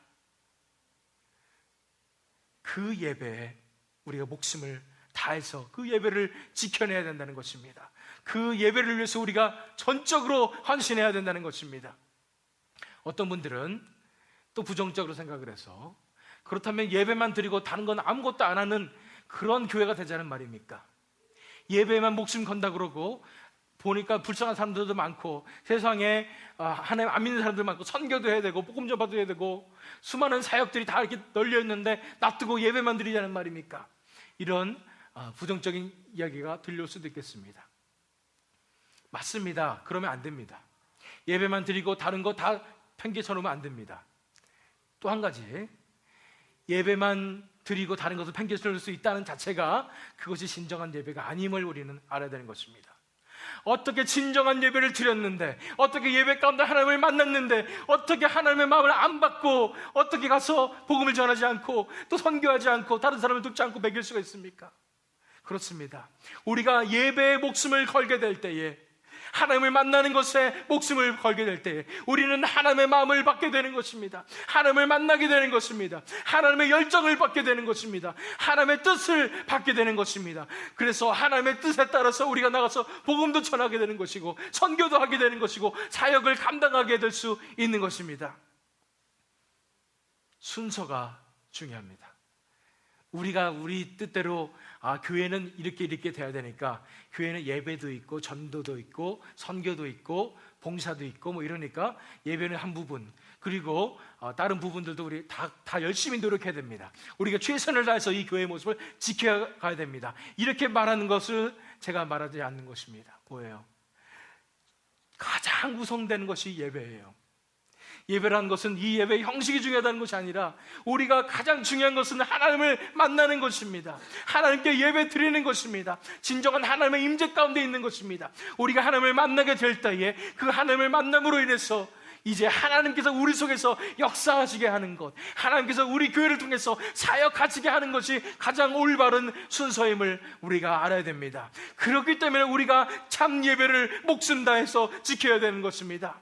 그 예배에 우리가 목숨을 다해서 그 예배를 지켜내야 된다는 것입니다. 그 예배를 위해서 우리가 전적으로 헌신해야 된다는 것입니다. 어떤 분들은 또 부정적으로 생각을 해서 그렇다면 예배만 드리고 다른 건 아무것도 안 하는 그런 교회가 되자는 말입니까? 예배에만 목숨 건다 그러고 보니까 불쌍한 사람들도 많고 세상에 하나님 안 믿는 사람들 많고 선교도 해야 되고 복음 전파도 해야 되고 수많은 사역들이 다 이렇게 널려 있는데 놔두고 예배만 드리자는 말입니까? 이런 부정적인 이야기가 들려올 수도 있겠습니다. 맞습니다. 그러면 안 됩니다. 예배만 드리고 다른 거 다 팽개쳐 놓으면 안 됩니다. 또 한 가지, 예배만 드리고 다른 것을 팽개쳐 놓을 수 있다는 자체가 그것이 진정한 예배가 아님을 우리는 알아야 되는 것입니다. 어떻게 진정한 예배를 드렸는데, 어떻게 예배 가운데 하나님을 만났는데, 어떻게 하나님의 마음을 안 받고, 어떻게 가서 복음을 전하지 않고 또 선교하지 않고 다른 사람을 돕지 않고 먹일 수가 있습니까? 그렇습니다. 우리가 예배에 목숨을 걸게 될 때에, 하나님을 만나는 것에 목숨을 걸게 될 때에 우리는 하나님의 마음을 받게 되는 것입니다. 하나님을 만나게 되는 것입니다. 하나님의 열정을 받게 되는 것입니다. 하나님의 뜻을 받게 되는 것입니다. 그래서 하나님의 뜻에 따라서 우리가 나가서 복음도 전하게 되는 것이고 선교도 하게 되는 것이고 사역을 감당하게 될 수 있는 것입니다. 순서가 중요합니다. 우리가 우리 뜻대로 교회는 이렇게 돼야 되니까 교회는 예배도 있고 전도도 있고 선교도 있고 봉사도 있고 뭐 이러니까 예배는 한 부분, 그리고 다른 부분들도 우리 다 열심히 노력해야 됩니다. 우리가 최선을 다해서 이 교회의 모습을 지켜가야 됩니다. 이렇게 말하는 것을 제가 말하지 않는 것입니다. 뭐예요? 가장 구성되는 것이 예배예요. 예배라는 것은 이 예배의 형식이 중요하다는 것이 아니라 우리가 가장 중요한 것은 하나님을 만나는 것입니다. 하나님께 예배 드리는 것입니다. 진정한 하나님의 임재 가운데 있는 것입니다. 우리가 하나님을 만나게 될 때에 그 하나님을 만남으로 인해서 이제 하나님께서 우리 속에서 역사하시게 하는 것, 하나님께서 우리 교회를 통해서 사역하시게 하는 것이 가장 올바른 순서임을 우리가 알아야 됩니다. 그렇기 때문에 우리가 참 예배를 목숨 다해서 지켜야 되는 것입니다.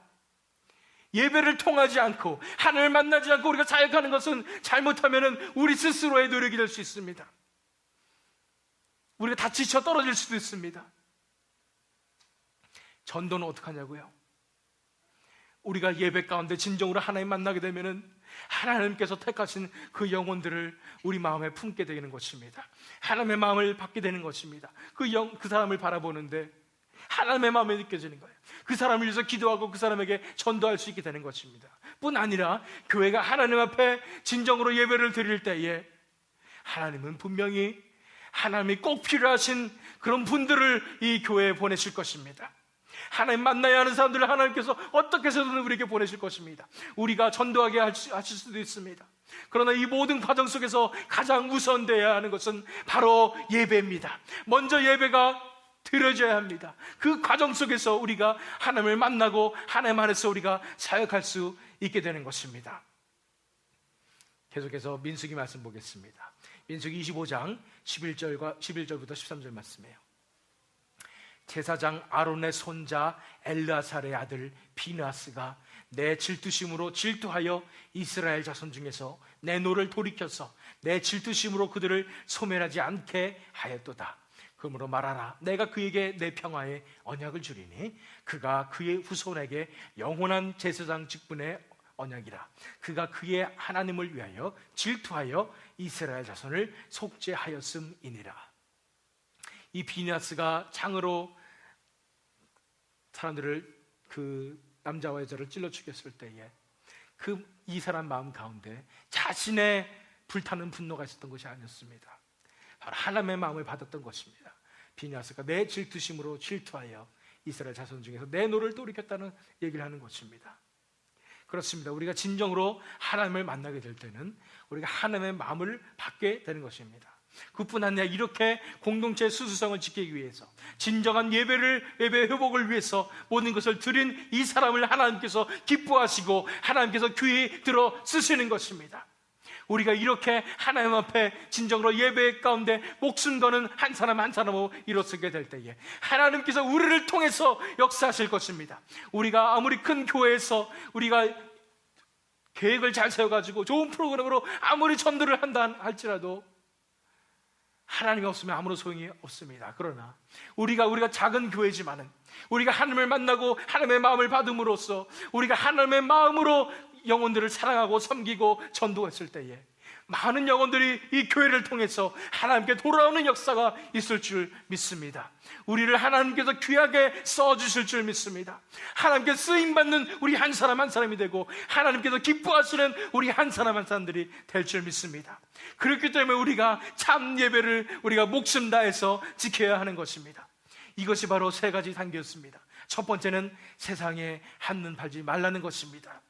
예배를 통하지 않고 하나님을 만나지 않고 우리가 사역하는 것은 잘못하면 우리 스스로의 노력이 될 수 있습니다. 우리가 다 지쳐 떨어질 수도 있습니다. 전도는 어떻게 하냐고요? 우리가 예배 가운데 진정으로 하나님 만나게 되면은 하나님께서 택하신 그 영혼들을 우리 마음에 품게 되는 것입니다. 하나님의 마음을 받게 되는 것입니다. 그 사람을 바라보는데 하나님의 마음이 느껴지는 거예요. 그 사람을 위해서 기도하고 그 사람에게 전도할 수 있게 되는 것입니다. 뿐 아니라 교회가 하나님 앞에 진정으로 예배를 드릴 때에 하나님은 분명히 하나님이 꼭 필요하신 그런 분들을 이 교회에 보내실 것입니다. 하나님 만나야 하는 사람들을 하나님께서 어떻게 해서든 우리에게 보내실 것입니다. 우리가 전도하게 하실 수도 있습니다. 그러나 이 모든 과정 속에서 가장 우선되어야 하는 것은 바로 예배입니다. 먼저 예배가 드려져야 합니다. 그 과정 속에서 우리가 하나님을 만나고 하나님 안에서 우리가 사역할 수 있게 되는 것입니다. 계속해서 민수기 말씀 보겠습니다. 민수기 25장 11절부터 13절 말씀이에요. 제사장 아론의 손자 엘르아살의 아들 비느하스가 내 질투심으로 질투하여 이스라엘 자손 중에서 내 노를 돌이켜서 내 질투심으로 그들을 소멸하지 않게 하였도다. 그러므로 말하라. 내가 그에게 내 평화의 언약을 주리니 그가 그의 후손에게 영원한 제사장 직분의 언약이라. 그가 그의 하나님을 위하여 질투하여 이스라엘 자손을 속죄하였음이니라. 이 비느하스가 창으로 사람들을, 그 남자와 여자를 찔러 죽였을 때에 이 사람 마음 가운데 자신의 불타는 분노가 있었던 것이 아니었습니다. 바로 하나님의 마음을 받았던 것입니다. 비느하스가 내 질투심으로 질투하여 이스라엘 자손 중에서 내 노를 돌이켰다는 얘기를 하는 것입니다. 그렇습니다. 우리가 진정으로 하나님을 만나게 될 때는 우리가 하나님의 마음을 받게 되는 것입니다. 그뿐 아니라 이렇게 공동체의 수수성을 지키기 위해서, 진정한 예배 회복을 위해서 모든 것을 드린 이 사람을 하나님께서 기뻐하시고 하나님께서 귀히 들어 쓰시는 것입니다. 우리가 이렇게 하나님 앞에 진정으로 예배 가운데 목숨 거는 한 사람 한 사람으로 일어서게 될 때에 하나님께서 우리를 통해서 역사하실 것입니다. 우리가 아무리 큰 교회에서 우리가 계획을 잘 세워가지고 좋은 프로그램으로 아무리 전도를 한다 할지라도 하나님이 없으면 아무런 소용이 없습니다. 그러나 우리가 작은 교회지만은 우리가 하나님을 만나고 하나님의 마음을 받음으로써 우리가 하나님의 마음으로 영혼들을 사랑하고 섬기고 전도했을 때에 많은 영혼들이 이 교회를 통해서 하나님께 돌아오는 역사가 있을 줄 믿습니다. 우리를 하나님께서 귀하게 써주실 줄 믿습니다. 하나님께 쓰임받는 우리 한 사람 한 사람이 되고 하나님께서 기뻐하시는 우리 한 사람 한 사람들이 될 줄 믿습니다. 그렇기 때문에 우리가 참 예배를 우리가 목숨 다해서 지켜야 하는 것입니다. 이것이 바로 세 가지 단계였습니다. 첫 번째는 세상에 한눈 팔지 말라는 것입니다.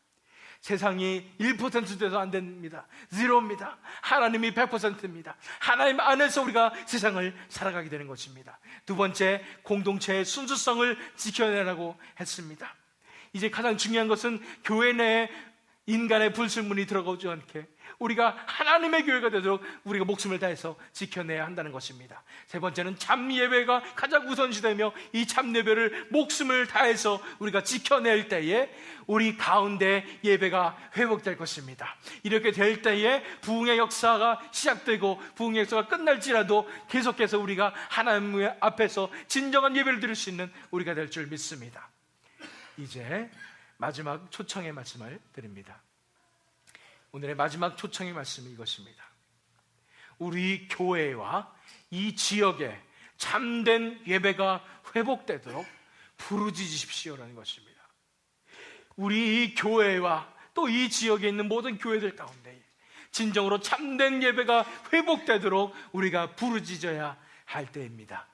세상이 1% 돼도 안 됩니다. 제로입니다. 하나님이 100%입니다. 하나님 안에서 우리가 세상을 살아가게 되는 것입니다. 두 번째, 공동체의 순수성을 지켜내라고 했습니다. 이제 가장 중요한 것은 교회 내에 인간의 불순물이 들어가지 않게 우리가 하나님의 교회가 되도록 우리가 목숨을 다해서 지켜내야 한다는 것입니다. 세 번째는 참 예배가 가장 우선시되며 이 참 예배를 목숨을 다해서 우리가 지켜낼 때에 우리 가운데 예배가 회복될 것입니다. 이렇게 될 때에 부흥의 역사가 시작되고 부흥의 역사가 끝날지라도 계속해서 우리가 하나님 앞에서 진정한 예배를 드릴 수 있는 우리가 될 줄 믿습니다. 이제 마지막 초청의 말씀을 드립니다. 오늘의 마지막 초청의 말씀은 이것입니다. 우리 교회와 이 지역에 참된 예배가 회복되도록 부르짖으십시오라는 것입니다. 우리 이 교회와 또 이 지역에 있는 모든 교회들 가운데 진정으로 참된 예배가 회복되도록 우리가 부르짖어야 할 때입니다.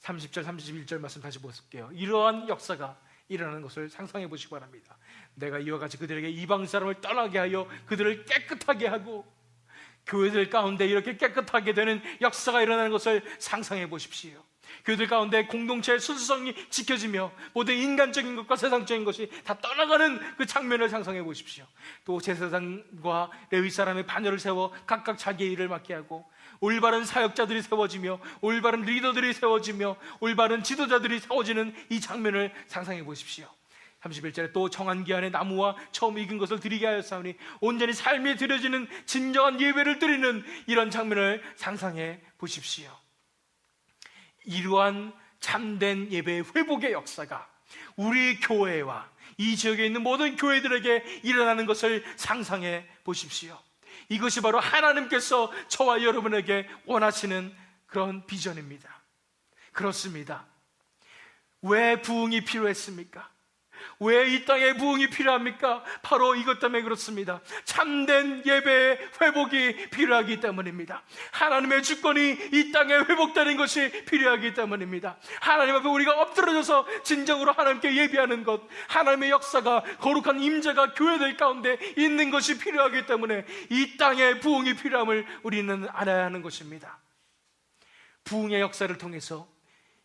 30절 31절 말씀 다시 볼게요. 이러한 역사가 일어나는 것을 상상해 보시기 바랍니다. 내가 이와 같이 그들에게 이방 사람을 떠나게 하여 그들을 깨끗하게 하고 교회들 가운데 이렇게 깨끗하게 되는 역사가 일어나는 것을 상상해 보십시오. 교회들 가운데 공동체의 순수성이 지켜지며 모든 인간적인 것과 세상적인 것이 다 떠나가는 그 장면을 상상해 보십시오. 또 제사장과 레위 사람의 반열을 세워 각각 자기의 일을 맡게 하고 올바른 사역자들이 세워지며 올바른 리더들이 세워지며 올바른 지도자들이 세워지는 이 장면을 상상해 보십시오. 31절에 또 정한 기한에 나무와 처음 익은 것을 드리게 하였사오니 온전히 삶이 드려지는 진정한 예배를 드리는 이런 장면을 상상해 보십시오. 이러한 참된 예배의 회복의 역사가 우리 교회와 이 지역에 있는 모든 교회들에게 일어나는 것을 상상해 보십시오. 이것이 바로 하나님께서 저와 여러분에게 원하시는 그런 비전입니다. 그렇습니다. 왜 부흥이 필요했습니까? 왜 이 땅에 부흥이 필요합니까? 바로 이것 때문에 그렇습니다. 참된 예배의 회복이 필요하기 때문입니다. 하나님의 주권이 이 땅에 회복되는 것이 필요하기 때문입니다. 하나님 앞에 우리가 엎드려져서 진정으로 하나님께 예배하는 것, 하나님의 역사가, 거룩한 임재가 교회들 가운데 있는 것이 필요하기 때문에 이 땅에 부흥이 필요함을 우리는 알아야 하는 것입니다. 부흥의 역사를 통해서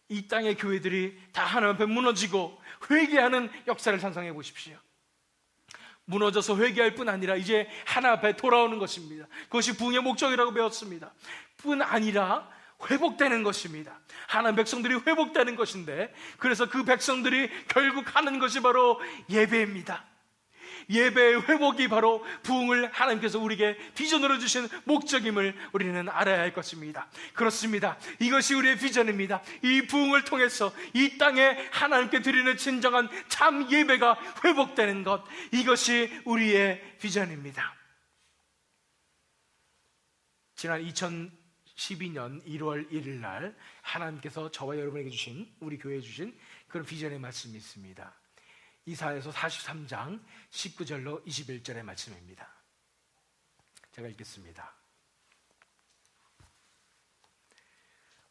이 땅의 교회들이 다 하나님 앞에 무너지고 회개하는 역사를 상상해 보십시오. 무너져서 회개할 뿐 아니라 이제 하나님 앞에 돌아오는 것입니다. 그것이 부흥의 목적이라고 배웠습니다. 뿐 아니라 회복되는 것입니다. 하나님 백성들이 회복되는 것인데, 그래서 그 백성들이 결국 하는 것이 바로 예배입니다. 예배의 회복이 바로 부흥을 하나님께서 우리에게 비전으로 주신 목적임을 우리는 알아야 할 것입니다. 그렇습니다. 이것이 우리의 비전입니다. 이 부흥을 통해서 이 땅에 하나님께 드리는 진정한 참 예배가 회복되는 것, 이것이 우리의 비전입니다. 지난 2012년 1월 1일 날 하나님께서 저와 여러분에게 주신, 우리 교회에 주신 그런 비전의 말씀이 있습니다. 이사야서 43장 19절로 21절의 말씀입니다. 제가 읽겠습니다.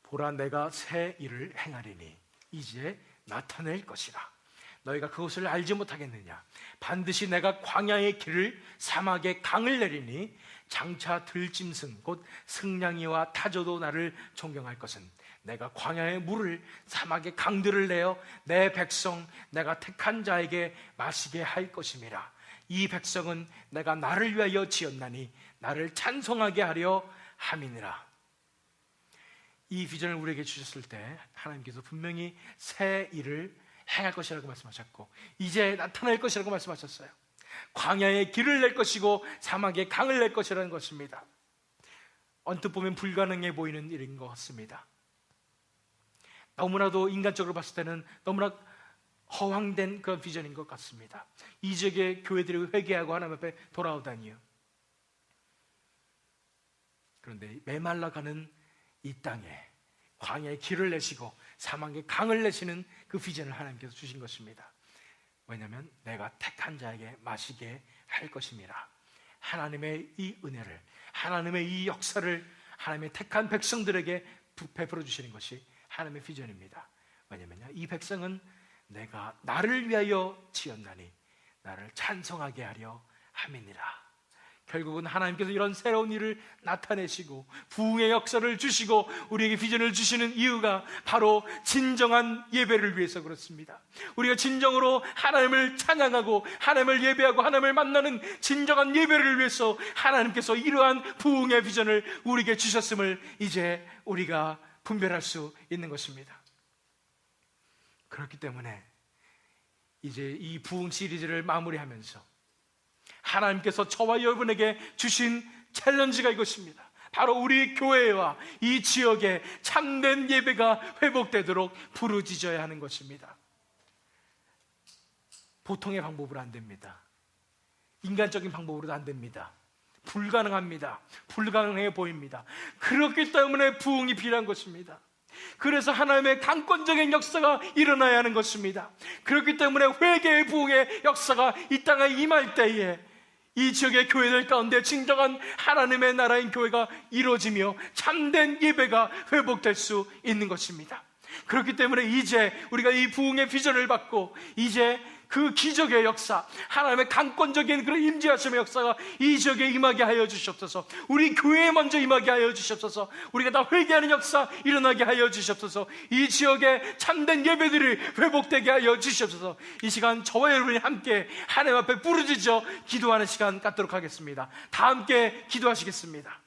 보라, 내가 새 일을 행하리니 이제 나타낼 것이라. 너희가 그것을 알지 못하겠느냐? 반드시 내가 광야의 길을, 사막의 강을 내리니 장차 들짐승 곧 승냥이와 타조도 나를 존경할 것은 내가 광야의 물을, 사막의 강들을 내어 내 백성, 내가 택한 자에게 마시게 할 것임이라. 이 백성은 내가 나를 위하여 지었나니 나를 찬송하게 하려 함이니라. 이 비전을 우리에게 주셨을 때 하나님께서 분명히 새 일을 행할 것이라고 말씀하셨고, 이제 나타날 것이라고 말씀하셨어요. 광야의 길을 낼 것이고 사막의 강을 낼 것이라는 것입니다. 언뜻 보면 불가능해 보이는 일인 것 같습니다. 너무나도 인간적으로 봤을 때는 너무나 허황된 그런 비전인 것 같습니다. 이 지역의 교회들이 회개하고 하나님 앞에 돌아오다니요. 그런데 메말라가는 이 땅에 광야의 길을 내시고 사막의 강을 내시는 그 비전을 하나님께서 주신 것입니다. 왜냐하면 내가 택한 자에게 마시게 할 것임이라. 하나님의 이 은혜를, 하나님의 이 역사를 하나님의 택한 백성들에게 베풀어 주시는 것이 하나님의 비전입니다. 왜냐하면 이 백성은 내가 나를 위하여 지었나니 나를 찬송하게 하려 함이니라. 결국은 하나님께서 이런 새로운 일을 나타내시고 부흥의 역사를 주시고 우리에게 비전을 주시는 이유가 바로 진정한 예배를 위해서 그렇습니다. 우리가 진정으로 하나님을 찬양하고 하나님을 예배하고 하나님을 만나는 진정한 예배를 위해서 하나님께서 이러한 부흥의 비전을 우리에게 주셨음을 이제 우리가 분별할 수 있는 것입니다. 그렇기 때문에 이제 이 부흥 시리즈를 마무리하면서 하나님께서 저와 여러분에게 주신 챌린지가 이것입니다. 바로 우리 교회와 이 지역에 참된 예배가 회복되도록 부르짖어야 하는 것입니다. 보통의 방법으로 안 됩니다. 인간적인 방법으로도 안 됩니다. 불가능합니다. 불가능해 보입니다. 그렇기 때문에 부흥이 필요한 것입니다. 그래서 하나님의 강권적인 역사가 일어나야 하는 것입니다. 그렇기 때문에 회개의 부흥의 역사가 이 땅에 임할 때에 이 지역의 교회들 가운데 진정한 하나님의 나라인 교회가 이루어지며 참된 예배가 회복될 수 있는 것입니다. 그렇기 때문에 이제 우리가 이 부흥의 비전을 받고 이제 그 기적의 역사, 하나님의 강권적인 그런 임재하심의 역사가 이 지역에 임하게 하여 주시옵소서. 우리 교회에 먼저 임하게 하여 주시옵소서. 우리가 다 회개하는 역사 일어나게 하여 주시옵소서. 이 지역에 참된 예배들이 회복되게 하여 주시옵소서. 이 시간 저와 여러분이 함께 하나님 앞에 부르짖어 기도하는 시간 갖도록 하겠습니다. 다 함께 기도하시겠습니다.